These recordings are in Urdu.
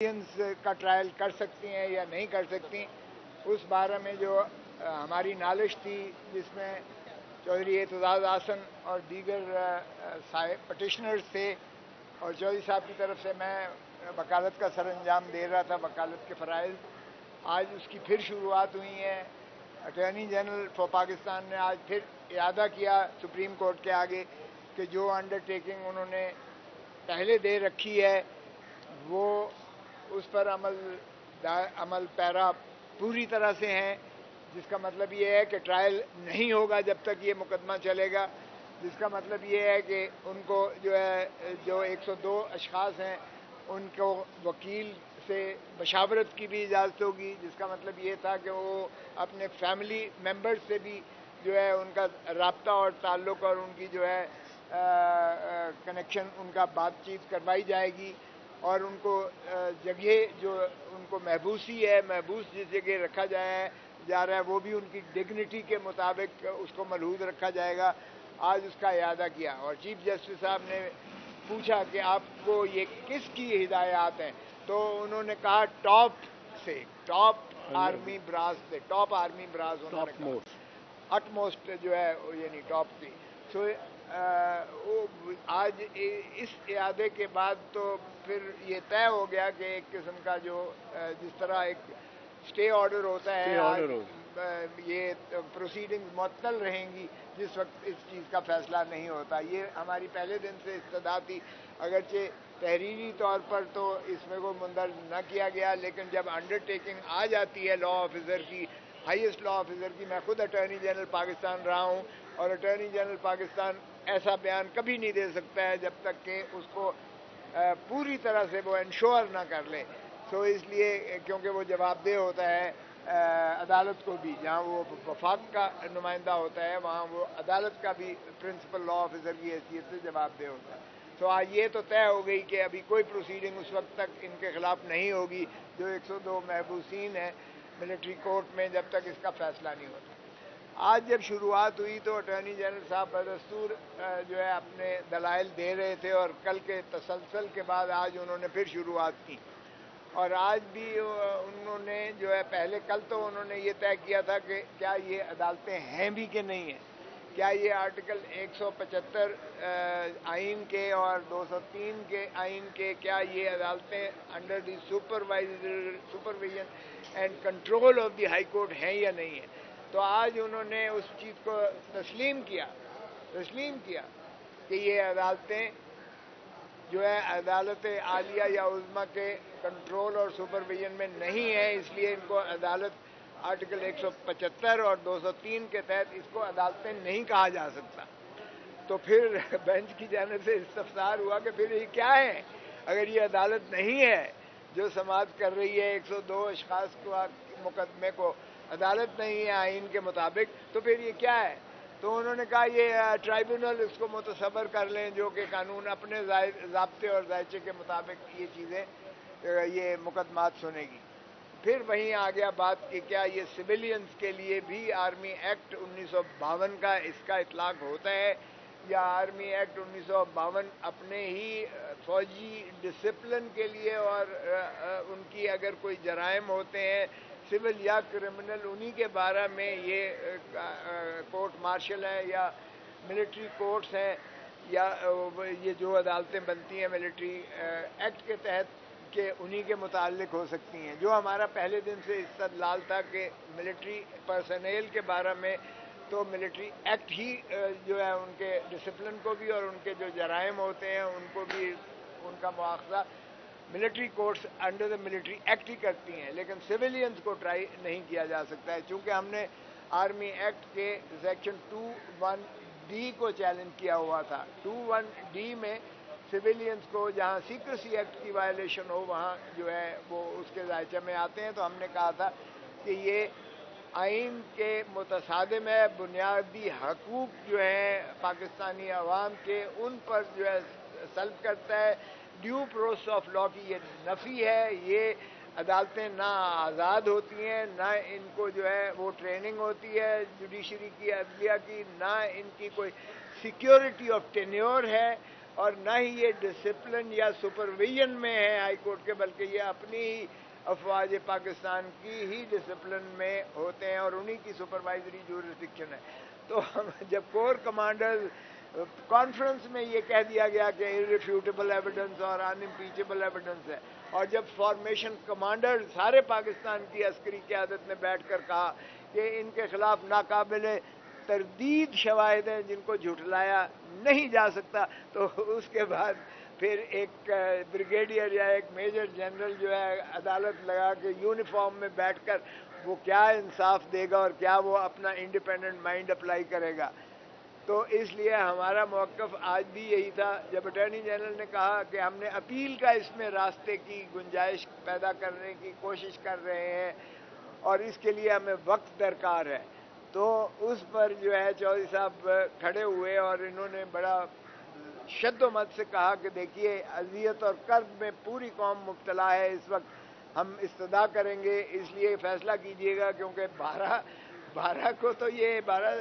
کا ٹرائل کر سکتی ہیں یا نہیں کر سکتی، اس بارے میں جو ہماری نالج تھی، جس میں چودھری اعتزاز احسن اور دیگر پٹیشنرز تھے، اور چودھری صاحب کی طرف سے میں وکالت کا سر انجام دے رہا تھا، وکالت کے فرائض. آج اس کی پھر شروعات ہوئی ہیں. اٹارنی جنرل فار پاکستان نے آج پھر اعادہ کیا سپریم کورٹ کے آگے کہ جو انڈر ٹیکنگ انہوں نے پہلے دے رکھی ہے وہ اس پر عمل پیرا پوری طرح سے ہیں، جس کا مطلب یہ ہے کہ ٹرائل نہیں ہوگا جب تک یہ مقدمہ چلے گا، جس کا مطلب یہ ہے کہ ان کو جو 102 اشخاص ہیں ان کو وکیل سے مشاورت کی بھی اجازت ہوگی، جس کا مطلب یہ تھا کہ وہ اپنے فیملی ممبرز سے بھی ان کا رابطہ اور تعلق اور ان کی کنیکشن، ان کا بات چیت کروائی جائے گی، اور ان کو جگہ جو ان کو محبوسی ہے، محبوس جس جگہ رکھا جا رہا ہے وہ بھی ان کی ڈگنیٹی کے مطابق اس کو ملحوظ رکھا جائے گا. آج اس کا اعادہ کیا اور چیف جسٹس صاحب نے پوچھا کہ آپ کو یہ کس کی ہدایات ہیں، تو انہوں نے کہا ٹاپ سے، ٹاپ آرمی براس سے، ٹاپ آرمی براس انہوں نے کہا، اٹ موسٹ یعنی ٹاپ کی. سو آج اس اعادے کے بعد تو پھر یہ طے ہو گیا کہ ایک قسم کا جس طرح ایک اسٹے آرڈر ہوتا ہے، یہ پروسیڈنگز معطل رہیں گی جس وقت اس چیز کا فیصلہ نہیں ہوتا. یہ ہماری پہلے دن سے استدعا تھی، اگرچہ تحریری طور پر تو اس میں کو مندرج نہ کیا گیا، لیکن جب انڈر ٹیکنگ آ جاتی ہے لا آفیسر کی، ہائیسٹ لا آفیسر کی، میں خود اٹارنی جنرل پاکستان رہا ہوں، اور اٹارنی جنرل پاکستان ایسا بیان کبھی نہیں دے سکتا ہے جب تک کہ اس کو پوری طرح سے وہ انشور نہ کر لے. سو اس لیے کیونکہ وہ جواب دہ ہوتا ہے عدالت کو بھی، جہاں وہ وفاق کا نمائندہ ہوتا ہے وہاں وہ عدالت کا بھی پرنسپل لا آفیسر کی حیثیت سے جواب دہ ہوتا ہے. تو آج یہ تو طے ہو گئی کہ ابھی کوئی پروسیڈنگ اس وقت تک ان کے خلاف نہیں ہوگی جو 102 محبوسین ہیں ملٹری کورٹ میں، جب تک اس کا فیصلہ نہیں ہوتا. آج جب شروعات ہوئی تو اٹارنی جنرل صاحب بدستور اپنے دلائل دے رہے تھے، اور کل کے تسلسل کے بعد آج انہوں نے پھر شروعات کی. اور آج بھی انہوں نے پہلے کل تو انہوں نے یہ طے کیا تھا کہ کیا یہ عدالتیں ہیں بھی کہ نہیں ہیں، کیا یہ آرٹیکل 175 آئین کے اور 203 کے آئین کے، کیا یہ عدالتیں under the supervision and control of the high court ہیں یا نہیں ہیں. تو آج انہوں نے اس چیز کو تسلیم کیا کہ یہ عدالتیں عدالت عالیہ یا عظمیٰ کے کنٹرول اور سپرویژن میں نہیں ہیں، اس لیے ان کو عدالت آرٹیکل 175 اور 203 کے تحت اس کو عدالتیں نہیں کہا جا سکتا. تو پھر بینچ کی جانب سے استفسار ہوا کہ پھر یہ کیا ہے؟ اگر یہ عدالت نہیں ہے جو سماعت کر رہی ہے 102 اشخاص کو مقدمے کو، عدالت نہیں ہے آئین کے مطابق، تو پھر یہ کیا ہے؟ تو انہوں نے کہا یہ ٹرائیبونل اس کو متصور کر لیں جو کہ قانون اپنے ضابطے اور ذائچے کے مطابق یہ چیزیں یہ مقدمات سنے گی. پھر وہیں آ گیا بات کہ کیا یہ سویلینز کے لیے بھی آرمی ایکٹ 1952 کا اس کا اطلاق ہوتا ہے، یا آرمی ایکٹ 1952 اپنے ہی فوجی ڈسپلن کے لیے اور ان کی اگر کوئی جرائم ہوتے ہیں سول یا کرمنل انہی کے بارے میں یہ کورٹ مارشل ہے یا ملٹری کورٹس ہیں، یا یہ جو عدالتیں بنتی ہیں ملٹری ایکٹ کے تحت کہ انہی کے متعلق ہو سکتی ہیں. جو ہمارا پہلے دن سے استدلال تھا کہ ملٹری پرسنل کے بارے میں تو ملٹری ایکٹ ہی ان کے ڈسپلن کو بھی اور ان کے جو جرائم ہوتے ہیں ان کو بھی ان کا مواخذہ military courts under the military act ہی کرتی ہیں، لیکن سویلینز کو ٹرائی نہیں کیا جا سکتا ہے. چونکہ ہم نے آرمی ایکٹ کے سیکشن 21D کو چیلنج کیا ہوا تھا. 21D میں سویلینز کو جہاں سیکریسی ایکٹ کی وائلیشن ہو وہاں وہ اس کے ذائچے میں آتے ہیں. تو ہم نے کہا تھا کہ یہ آئین کے متصادم ہے، بنیادی حقوق ہیں پاکستانی عوام کے ان پر سلب کرتا ہے، ڈیو پروسیس آف لا کی یہ نفی ہے. یہ عدالتیں نہ آزاد ہوتی ہیں، نہ ان کو وہ ٹریننگ ہوتی ہے جوڈیشری کی، عدلیہ کی، نہ ان کی کوئی سیکیورٹی آف ٹینیور ہے، اور نہ ہی یہ ڈسپلن یا سپرویژن میں ہے ہائی کورٹ کے، بلکہ یہ اپنی ہی افواج پاکستان کی ہی ڈسپلن میں ہوتے ہیں اور انہی کی سپروائزری جورسڈکشن ہے. تو جب کور کمانڈر کانفرنس میں یہ کہہ دیا گیا کہ irrefutable ایویڈنس اور unimpeachable ایویڈنس ہے، اور جب فارمیشن کمانڈر سارے پاکستان کی عسکری قیادت نے بیٹھ کر کہا کہ ان کے خلاف ناقابل تردید شواہد ہیں جن کو جھٹلایا نہیں جا سکتا، تو اس کے بعد پھر ایک بریگیڈیئر یا ایک میجر جنرل جو ہے عدالت لگا کے یونیفارم میں بیٹھ کر وہ کیا انصاف دے گا اور کیا وہ اپنا انڈیپینڈنٹ مائنڈ اپلائی کرے گا. تو اس لیے ہمارا موقف آج بھی یہی تھا. جب اٹارنی جنرل نے کہا کہ ہم نے اپیل کا اس میں راستے کی گنجائش پیدا کرنے کی کوشش کر رہے ہیں اور اس کے لیے ہمیں وقت درکار ہے، تو اس پر جو ہے چودھری صاحب کھڑے ہوئے اور انہوں نے بڑا شد و مت سے کہا کہ دیکھیے اذیت اور کرب میں پوری قوم مبتلا ہے اس وقت، ہم استدعا کریں گے، اس لیے فیصلہ کیجیے گا کیونکہ 12 کو تو یہ 12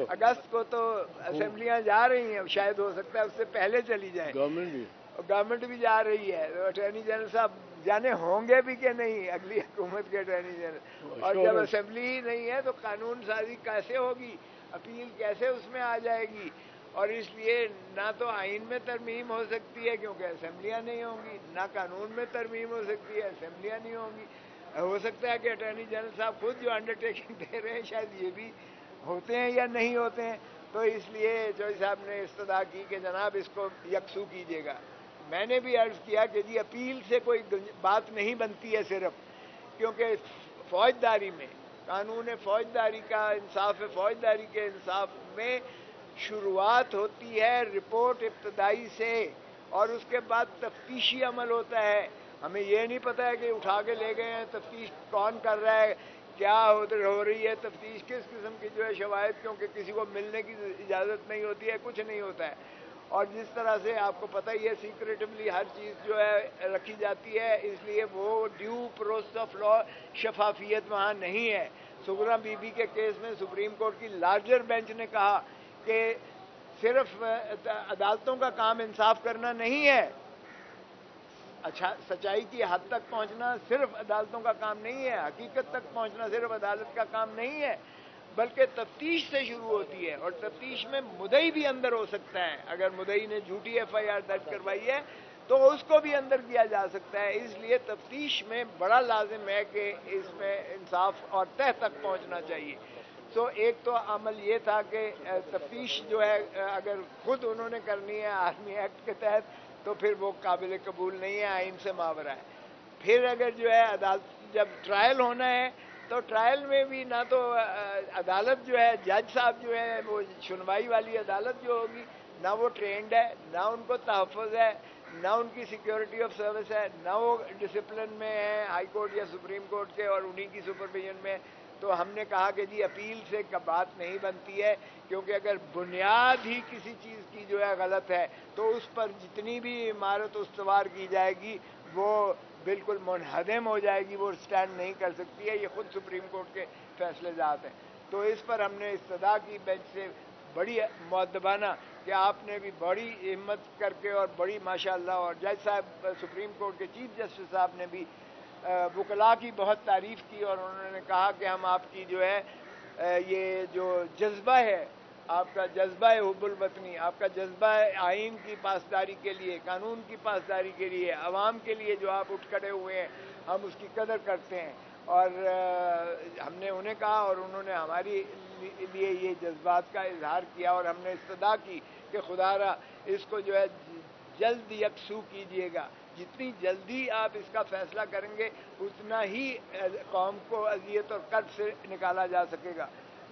اگست کو تو اسمبلیاں جا رہی ہیں، شاید ہو سکتا ہے اس سے پہلے چلی جائیں، گورنمنٹ بھی جا رہی ہے. اٹارنی جنرل صاحب جانے ہوں گے بھی کہ نہیں اگلی حکومت کے اٹارنی جنرل، اور جب اسمبلی ہی نہیں ہے تو قانون سازی کیسے ہوگی، اپیل کیسے اس میں آ جائے گی. اور اس لیے نہ تو آئین میں ترمیم ہو سکتی ہے کیونکہ اسمبلیاں نہیں ہوں گی، نہ قانون میں ترمیم ہو سکتی ہے، اسمبلیاں نہیں ہوں گی. ہو سکتا ہے کہ اٹارنی جنرل صاحب خود جو انڈرٹیکنگ دے رہے ہیں شاید یہ بھی ہوتے ہیں یا نہیں ہوتے ہیں. تو اس لیے چودھری صاحب نے استدعا کی کہ جناب اس کو یکسو کیجیے گا. میں نے بھی عرض کیا کہ جی اپیل سے کوئی بات نہیں بنتی ہے صرف، کیونکہ فوجداری میں قانون فوجداری کا انصاف فوجداری کے انصاف میں شروعات ہوتی ہے رپورٹ ابتدائی سے اور اس کے بعد تفتیشی عمل ہوتا ہے. ہمیں یہ نہیں پتہ ہے کہ اٹھا کے لے گئے ہیں، تفتیش کون کر رہا ہے، کیا ہو رہی ہے تفتیش، کس قسم کی جو ہے شواہد، کیونکہ کسی کو ملنے کی اجازت نہیں ہوتی ہے، کچھ نہیں ہوتا ہے. اور جس طرح سے آپ کو پتہ ہی ہے سیکریٹولی ہر چیز جو ہے رکھی جاتی ہے، اس لیے وہ ڈیو پروسیس آف لا شفافیت وہاں نہیں ہے. سغرا بی بی کے کیس میں سپریم کورٹ کی لارجر بینچ نے کہا کہ صرف عدالتوں کا کام انصاف کرنا نہیں ہے، اچھا سچائی کی حد تک پہنچنا صرف عدالتوں کا کام نہیں ہے، حقیقت تک پہنچنا صرف عدالت کا کام نہیں ہے، بلکہ تفتیش سے شروع ہوتی ہے. اور تفتیش میں مدعی بھی اندر ہو سکتا ہے، اگر مدعی نے جھوٹی ایف آئی آر درج کروائی ہے تو اس کو بھی اندر کیا جا سکتا ہے. اس لیے تفتیش میں بڑا لازم ہے کہ اس میں انصاف اور تہ تک پہنچنا چاہیے. سو ایک تو عمل یہ تھا کہ تفتیش جو ہے اگر خود انہوں نے کرنی ہے آرمی ایکٹ کے تحت تو پھر وہ قابل قبول نہیں ہے، آئین سے ماورا ہے. پھر اگر جو ہے عدالت جب ٹرائل ہونا ہے تو ٹرائل میں بھی نہ تو عدالت جو ہے جج صاحب جو ہے وہ سنوائی والی عدالت جو ہوگی نہ وہ ٹرینڈ ہے، نہ ان کو تحفظ ہے، نہ ان کی سیکیورٹی آف سروس ہے، نہ وہ ڈسپلن میں ہے ہائی کورٹ یا سپریم کورٹ کے اور انہی کی سپرویژن میں. تو ہم نے کہا کہ جی اپیل سے بات نہیں بنتی ہے، کیونکہ اگر بنیاد ہی کسی چیز کی جو ہے غلط ہے تو اس پر جتنی بھی عمارت استوار کی جائے گی وہ بالکل منہدم ہو جائے گی، وہ سٹینڈ نہیں کر سکتی ہے. یہ خود سپریم کورٹ کے فیصلے ذات ہیں. تو اس پر ہم نے استدعا کی بینچ سے بڑی مؤدبانہ کہ آپ نے بھی بڑی ہمت کر کے اور بڑی ماشاءاللہ، اور جج صاحب سپریم کورٹ کے چیف جسٹس صاحب نے بھی وکلاء کی بہت تعریف کی اور انہوں نے کہا کہ ہم آپ کی جو ہے یہ جو جذبہ ہے، آپ کا جذبہ حب الوطنی، آپ کا جذبہ آئین کی پاسداری کے لیے، قانون کی پاسداری کے لیے، عوام کے لیے جو آپ اٹھ کھڑے ہوئے ہیں، ہم اس کی قدر کرتے ہیں. اور ہم نے انہیں کہا اور انہوں نے ہماری لیے یہ جذبات کا اظہار کیا اور ہم نے استدعا کی کہ خدا را اس کو جو ہے جلد یکسو کیجیے گا. جتنی جلدی آپ اس کا فیصلہ کریں گے اتنا ہی قوم کو اذیت اور قرب سے نکالا جا سکے گا.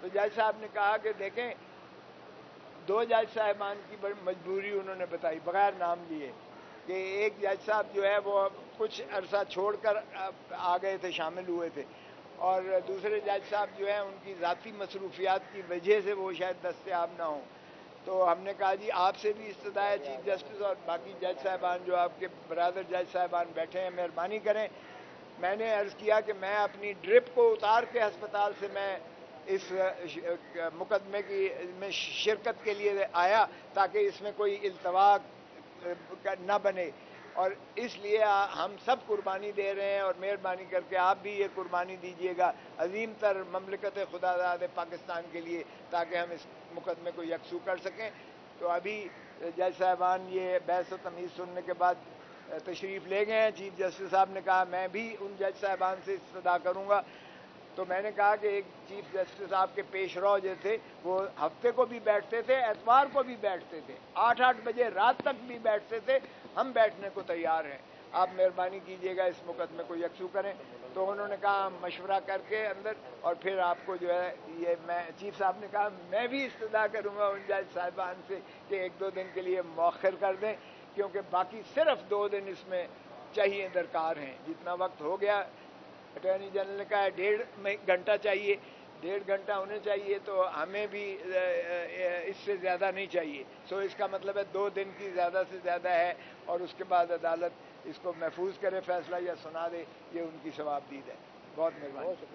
تو جج صاحب نے کہا کہ دیکھیں 2 جج صاحبان کی بڑی مجبوری انہوں نے بتائی بغیر نام لیے کہ ایک جج صاحب جو ہے وہ کچھ عرصہ چھوڑ کر آ گئے تھے، شامل ہوئے تھے، اور دوسرے جج صاحب جو ہیں ان کی ذاتی مصروفیات کی وجہ سے وہ شاید دستیاب نہ ہوں. تو ہم نے کہا جی آپ سے بھی استدعا ہے چیف جسٹس اور باقی جج صاحبان جو آپ کے برادر جج صاحبان بیٹھے ہیں مہربانی کریں. میں نے عرض کیا کہ میں اپنی ڈرپ کو اتار کے ہسپتال سے میں اس مقدمے کی میں شرکت کے لیے آیا تاکہ اس میں کوئی التوا نہ بنے، اور اس لیے ہم سب قربانی دے رہے ہیں، اور مہربانی کر کے آپ بھی یہ قربانی دیجیے گا عظیم تر مملکت خداداد پاکستان کے لیے، تاکہ ہم اس مقدمے کو یکسو کر سکیں۔ تو ابھی جج صاحبان یہ بحث و تمیز سننے کے بعد تشریف لے گئے ہیں۔ چیف جسٹس صاحب نے کہا میں بھی ان جج صاحبان سے استدعا کروں گا، تو میں نے کہا کہ ایک چیف جسٹس صاحب کے پیش رو جو تھے وہ ہفتے کو بھی بیٹھتے تھے، اتوار کو بھی بیٹھتے تھے، 8 بجے رات تک بھی بیٹھتے تھے، ہم بیٹھنے کو تیار ہیں، آپ مہربانی کیجیے گا اس مقدمے کو یکسو کریں۔ تو انہوں نے کہا ہم مشورہ کر کے اندر، اور پھر آپ کو جو ہے یہ میں چیف صاحب نے کہا میں بھی استدعا کروں گا ان جج صاحبان سے کہ 1-2 دن کے لیے مؤخر کر دیں، کیونکہ باقی صرف 2 دن اس میں چاہیے درکار ہیں۔ جتنا وقت ہو گیا اٹارنی جنرل نے کہا 1.5 گھنٹہ چاہیے، 1.5 گھنٹہ ہونے چاہیے، تو ہمیں بھی اس سے زیادہ نہیں چاہیے۔ سو اس کا مطلب ہے 2 دن کی زیادہ سے زیادہ ہے، اور اس کے بعد عدالت اس کو محفوظ کرے فیصلہ یا سنا دے، یہ ان کی ثوابدید ہے۔ بہت مہربانی۔